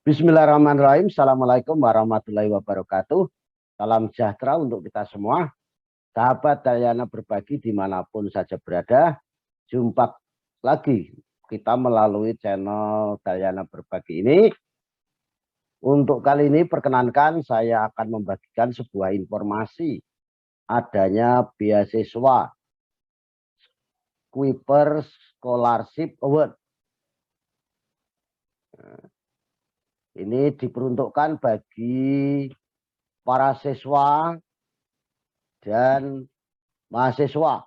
Bismillahirrahmanirrahim. Assalamualaikum warahmatullahi wabarakatuh. Salam sejahtera untuk kita semua. Sahabat Dayana Berbagi dimanapun saja berada. Jumpa lagi kita melalui channel Dayana Berbagi ini. Untuk kali ini perkenankan saya akan membagikan sebuah informasi adanya beasiswa Kuiper Scholarship Award. Ini diperuntukkan bagi para siswa dan mahasiswa,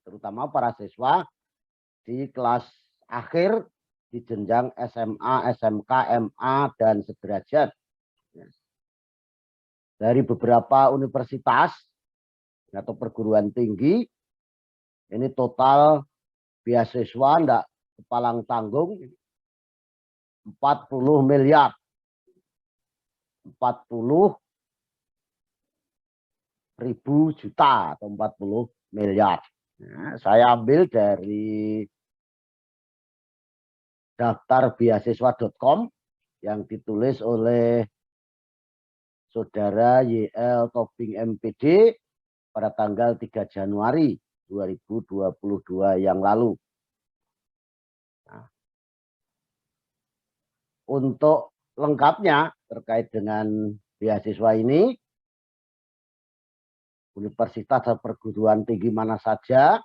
terutama para siswa di kelas akhir di jenjang SMA, SMK, MA, dan sederajat. Dari beberapa universitas atau perguruan tinggi, ini total beasiswa enggak kepalang tanggung 40 miliar. 40 ribu juta atau 40 miliar. Nah, saya ambil dari daftar beasiswa.com yang ditulis oleh Saudara YL Tobing MPD pada tanggal 3 Januari 2022 yang lalu. Nah, untuk lengkapnya terkait dengan beasiswa ini, universitas atau perguruan tinggi mana saja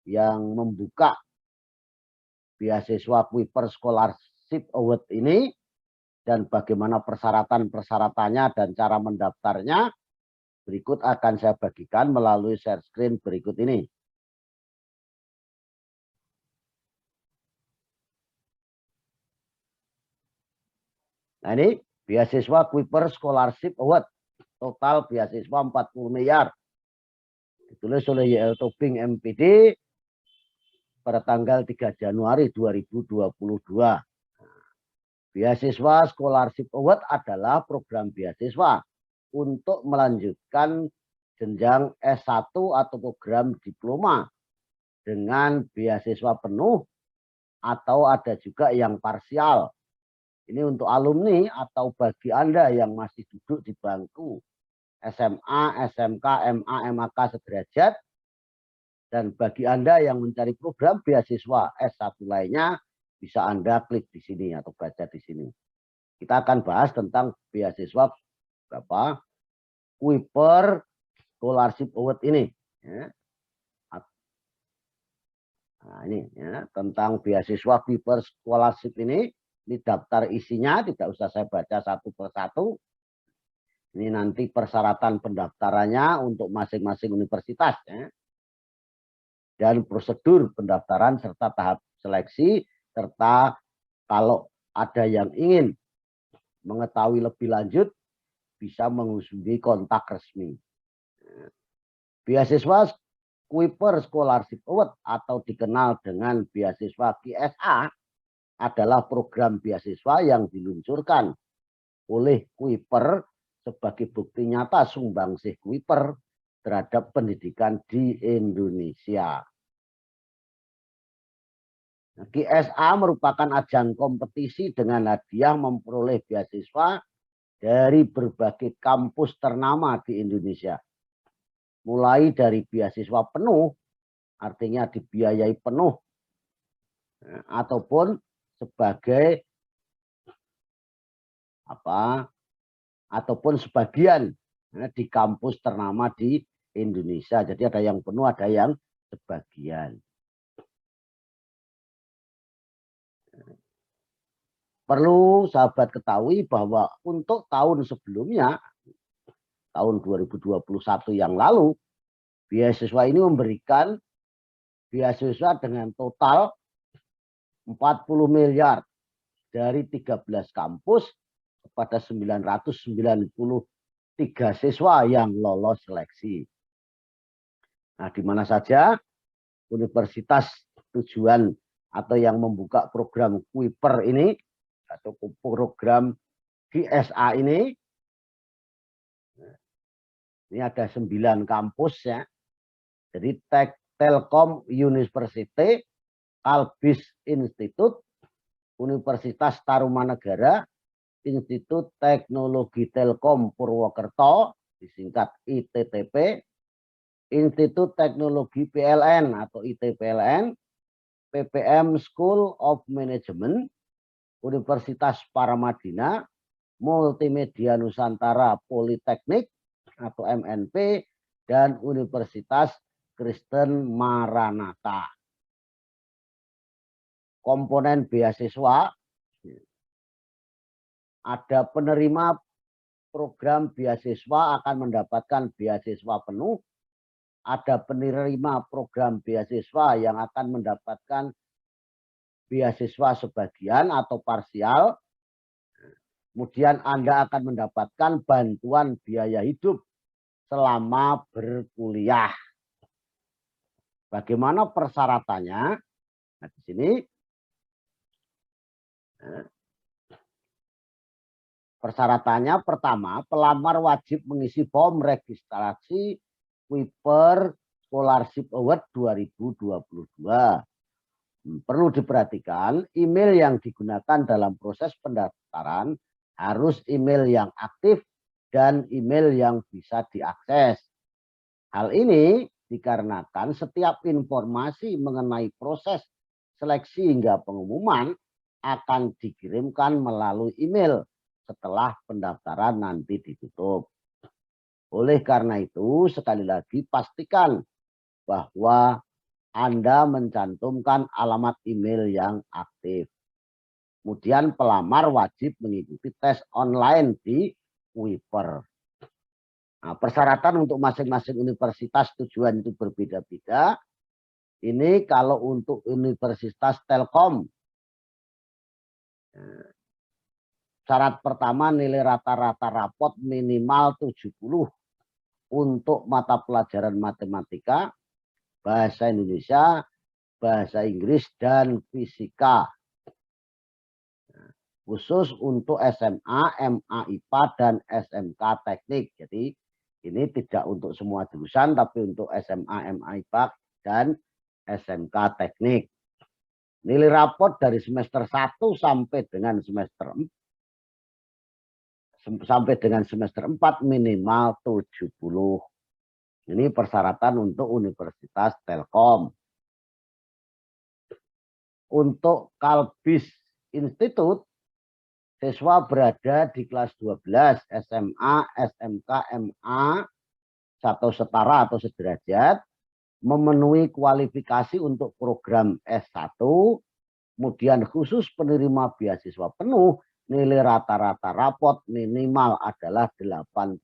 yang membuka beasiswa Kuiper Scholarship Award ini dan bagaimana persyaratan-persyaratannya dan cara mendaftarnya berikut akan saya bagikan melalui share screen berikut ini. Nah, ini beasiswa Kuiper Scholarship Award. Total beasiswa 40 miliar. Ditulis oleh YL Tobing MPD pada tanggal 3 Januari 2022. Beasiswa Scholarship Award adalah program beasiswa untuk melanjutkan jenjang S1 atau program diploma dengan beasiswa penuh atau ada juga yang parsial. Ini untuk alumni atau bagi Anda yang masih duduk di bangku SMA, SMK, MA, MAK sederajat, dan bagi Anda yang mencari program beasiswa S1 lainnya, bisa Anda klik di sini atau baca di sini. Kita akan bahas tentang beasiswa Kuiper Scholarship Award ini. Nah, ini ya, tentang beasiswa Kuiper Scholarship ini daftar isinya, tidak usah saya baca satu persatu. Ini nanti persyaratan pendaftarannya untuk masing-masing universitas. Ya. Dan prosedur pendaftaran serta tahap seleksi, serta kalau ada yang ingin mengetahui lebih lanjut, bisa menghubungi kontak resmi. Beasiswa Kuiper Scholarship Award atau dikenal dengan beasiswa QSA adalah program beasiswa yang diluncurkan oleh Kuiper sebagai bukti nyata sumbangsih Kuiper terhadap pendidikan di Indonesia. QSA merupakan ajang kompetisi dengan hadiah memperoleh beasiswa dari berbagai kampus ternama di Indonesia. Mulai dari beasiswa penuh, artinya dibiayai penuh, ataupun sebagai ataupun sebagian di kampus ternama di Indonesia. Jadi ada yang penuh, ada yang sebagian. Perlu sahabat ketahui bahwa untuk tahun sebelumnya, tahun 2021 yang lalu, beasiswa ini memberikan beasiswa dengan total 40 miliar dari 13 kampus kepada 993 siswa yang lolos seleksi. Nah, di mana saja universitas tujuan atau yang membuka program Kuiper ini atau program QSA ini ada 9 kampus ya. Jadi Telkom University, Kalbis Institute, Universitas Tarumanegara, Institut Teknologi Telkom Purwokerto, disingkat ITTP, Institut Teknologi PLN atau ITPLN, PPM School of Management, Universitas Paramadina, Multimedia Nusantara Politeknik atau MNP, dan Universitas Kristen Maranatha. Komponen beasiswa, ada penerima program beasiswa akan mendapatkan beasiswa penuh, ada penerima program beasiswa yang akan mendapatkan beasiswa sebagian atau parsial. Kemudian Anda akan mendapatkan bantuan biaya hidup selama berkuliah. Bagaimana persyaratannya? Nah, di sini persyaratannya pertama, pelamar wajib mengisi form registrasi Kuiper Scholarship Award 2022. Perlu diperhatikan, email yang digunakan dalam proses pendaftaran harus email yang aktif dan email yang bisa diakses. Hal ini dikarenakan setiap informasi mengenai proses seleksi hingga pengumuman akan dikirimkan melalui email setelah pendaftaran nanti ditutup. Oleh karena itu, sekali lagi pastikan bahwa Anda mencantumkan alamat email yang aktif. Kemudian pelamar wajib mengikuti tes online di Kuiper. Nah, persyaratan untuk masing-masing universitas tujuan itu berbeda-beda. Ini kalau untuk Universitas Telkom, syarat pertama nilai rata-rata rapot minimal 70 untuk mata pelajaran matematika, bahasa Indonesia, bahasa Inggris, dan fisika. Khusus untuk SMA, MA IPA, dan SMK teknik. Jadi ini tidak untuk semua jurusan, tapi untuk SMA, MA IPA, dan SMK teknik. Nilai rapot dari semester 1 sampai dengan semester 4 minimal 70. Ini persyaratan untuk Universitas Telkom. Untuk Kalbis Institut, siswa berada di kelas 12 SMA, SMK, MA atau setara atau sederajat, memenuhi kualifikasi untuk program S1, kemudian khusus penerima beasiswa penuh, nilai rata-rata rapot minimal adalah 85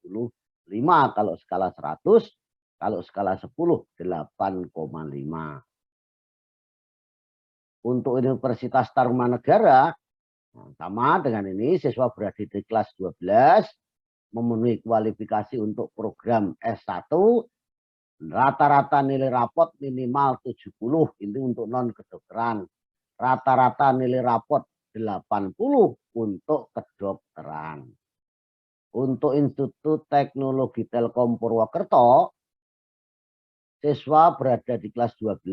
kalau skala 100, kalau skala 10 8,5. Untuk Universitas Tarumanegara sama dengan ini, siswa berada di kelas 12 memenuhi kualifikasi untuk program S1, rata-rata nilai rapot minimal 70, ini untuk non kedokteran. Rata-rata nilai rapot 80 untuk kedokteran. Untuk Institut Teknologi Telkom Purwokerto, siswa berada di kelas 12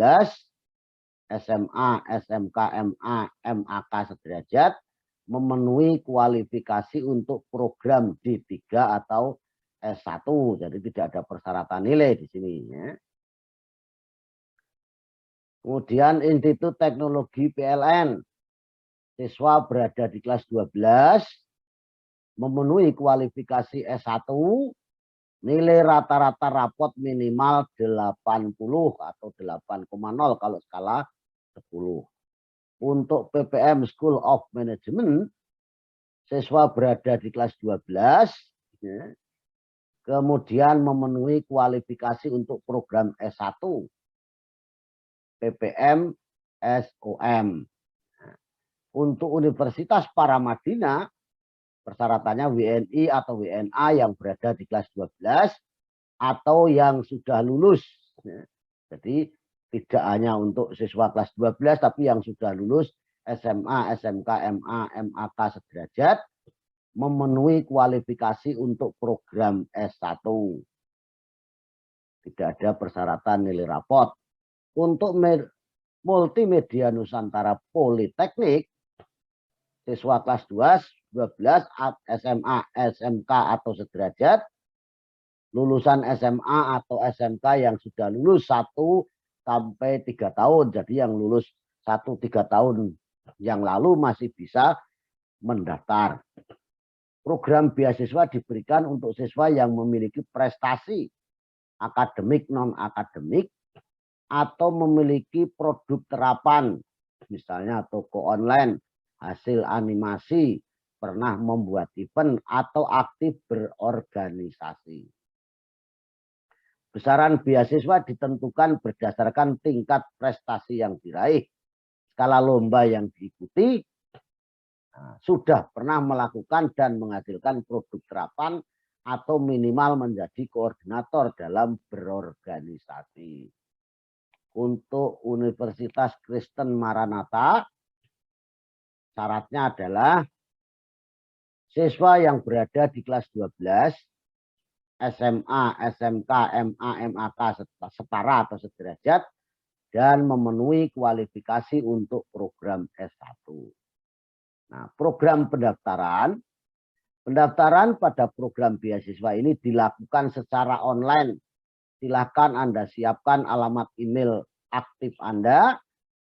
SMA, SMK, MA, MAK sederajat, memenuhi kualifikasi untuk program D3 atau S1. Jadi tidak ada persyaratan nilai di sini. Ya. Kemudian Institut Teknologi PLN, siswa berada di kelas 12, memenuhi kualifikasi S1, nilai rata-rata rapot minimal 80 atau 8,0 kalau skala 10. Untuk PPM School of Management, siswa berada di kelas 12, ya, kemudian memenuhi kualifikasi untuk program S1, PPM SOM. Untuk Universitas Paramadina, persyaratannya WNI atau WNA yang berada di kelas 12 atau yang sudah lulus. Ya. Jadi tidak hanya untuk siswa kelas 12, tapi yang sudah lulus SMA, SMK, MA, MAK sederajat, memenuhi kualifikasi untuk program S1. Tidak ada persyaratan nilai rapot. Untuk Multimedia Nusantara Politeknik, siswa kelas 12 SMA, SMK atau sederajat, lulusan SMA atau SMK yang sudah lulus 1 sampai 3 tahun. Jadi yang lulus 1-3 tahun yang lalu masih bisa mendaftar. Program beasiswa diberikan untuk siswa yang memiliki prestasi akademik non-akademik atau memiliki produk terapan, misalnya toko online, hasil animasi, pernah membuat event atau aktif berorganisasi. Besaran beasiswa ditentukan berdasarkan tingkat prestasi yang diraih, skala lomba yang diikuti, sudah pernah melakukan dan menghasilkan produk terapan atau minimal menjadi koordinator dalam berorganisasi. Untuk Universitas Kristen Maranatha, syaratnya adalah siswa yang berada di kelas 12, SMA, SMK, MA, MAK setara atau sederajat, dan memenuhi kualifikasi untuk program S1. Nah, program pendaftaran pada program beasiswa ini dilakukan secara online. Silakan Anda siapkan alamat email aktif Anda,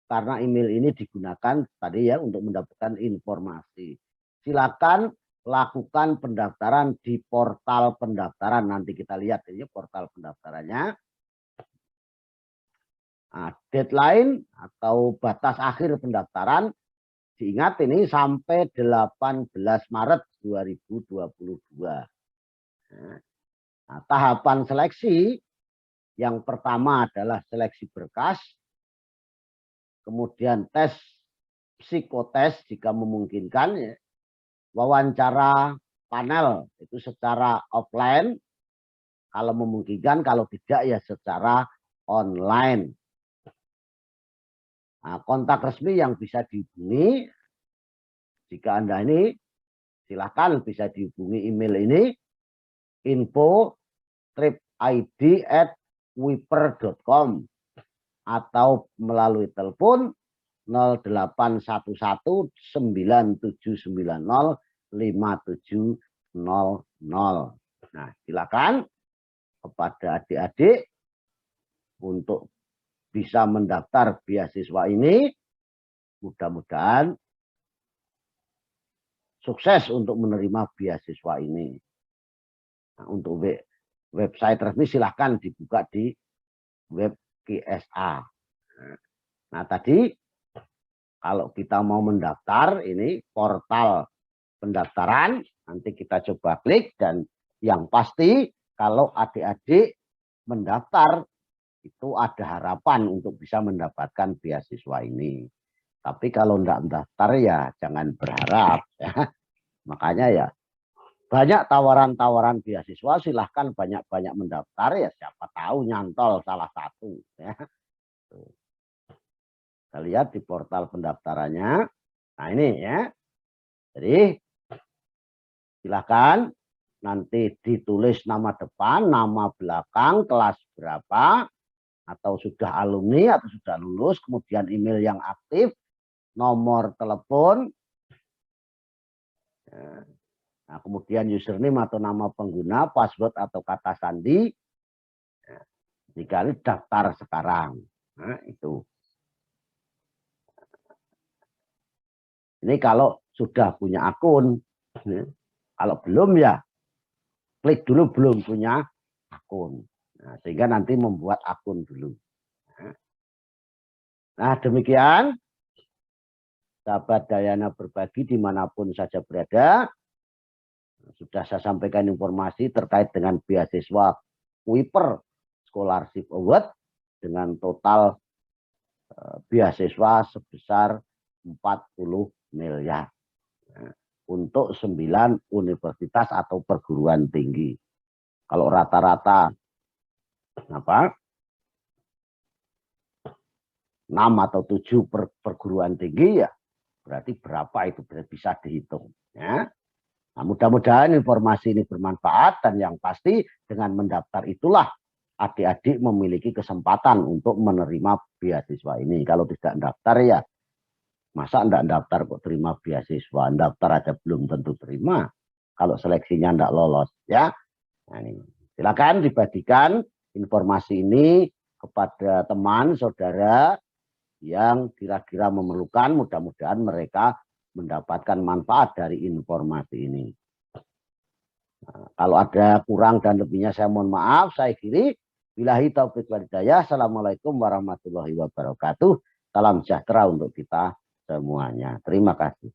karena email ini digunakan tadi ya untuk mendapatkan informasi. Silakan lakukan pendaftaran di portal pendaftaran. Nanti kita lihat ini portal pendaftarannya. Nah, deadline atau batas akhir pendaftaran diingat ini sampai 18 Maret 2022. Nah, tahapan seleksi yang pertama adalah seleksi berkas, kemudian tes psikotes jika memungkinkan, ya. Wawancara panel itu secara offline kalau memungkinkan, kalau tidak ya secara online. Nah, kontak resmi yang bisa dihubungi jika Anda ini silakan bisa dihubungi email ini info@wiper.com atau melalui telepon 0811 9790 5700. Nah, silakan kepada adik-adik untuk bisa mendaftar beasiswa ini. Mudah-mudahan sukses untuk menerima beasiswa ini. Nah, untuk website resmi silahkan dibuka di web KSA. Nah, tadi kalau kita mau mendaftar, ini portal pendaftaran, nanti kita coba klik, dan yang pasti kalau adik-adik mendaftar itu ada harapan untuk bisa mendapatkan beasiswa ini. Tapi kalau tidak mendaftar ya jangan berharap, ya. Makanya ya banyak tawaran-tawaran beasiswa, silahkan banyak-banyak mendaftar, ya siapa tahu nyantol salah satu, ya. Kita lihat di portal pendaftarannya. Nah, ini ya. Jadi silahkan nanti ditulis nama depan, nama belakang, kelas berapa, atau sudah alumni atau sudah lulus, kemudian email yang aktif, nomor telepon, nah, kemudian username atau nama pengguna, password atau kata sandi, dikali daftar sekarang. Nah, itu. Ini kalau sudah punya akun. Kalau belum ya klik dulu belum punya akun. Nah, sehingga nanti membuat akun dulu. Nah, demikian sahabat Dayana Berbagi dimanapun saja berada. Sudah saya sampaikan informasi terkait dengan beasiswa Wiper Scholarship Award dengan total beasiswa sebesar 40 miliar. Nah, untuk 9 universitas atau perguruan tinggi. Kalau rata-rata 6 atau 7 perguruan tinggi, ya berarti berapa itu bisa dihitung, ya. Nah, mudah-mudahan informasi ini bermanfaat, dan yang pasti dengan mendaftar itulah adik-adik memiliki kesempatan untuk menerima beasiswa ini. Kalau tidak mendaftar ya Masa enggak daftar kok terima beasiswa? Daftar aja belum tentu terima. Kalau seleksinya enggak lolos, ya. Nah, ini. Silakan dibagikan informasi ini kepada teman, saudara yang kira-kira memerlukan. Mudah-mudahan mereka mendapatkan manfaat dari informasi ini. Nah, kalau ada kurang dan lebihnya saya mohon maaf. Saya kiri. Billahi taufiq wal hidayah. Assalamualaikum warahmatullahi wabarakatuh. Salam sejahtera untuk kita semuanya. Terima kasih.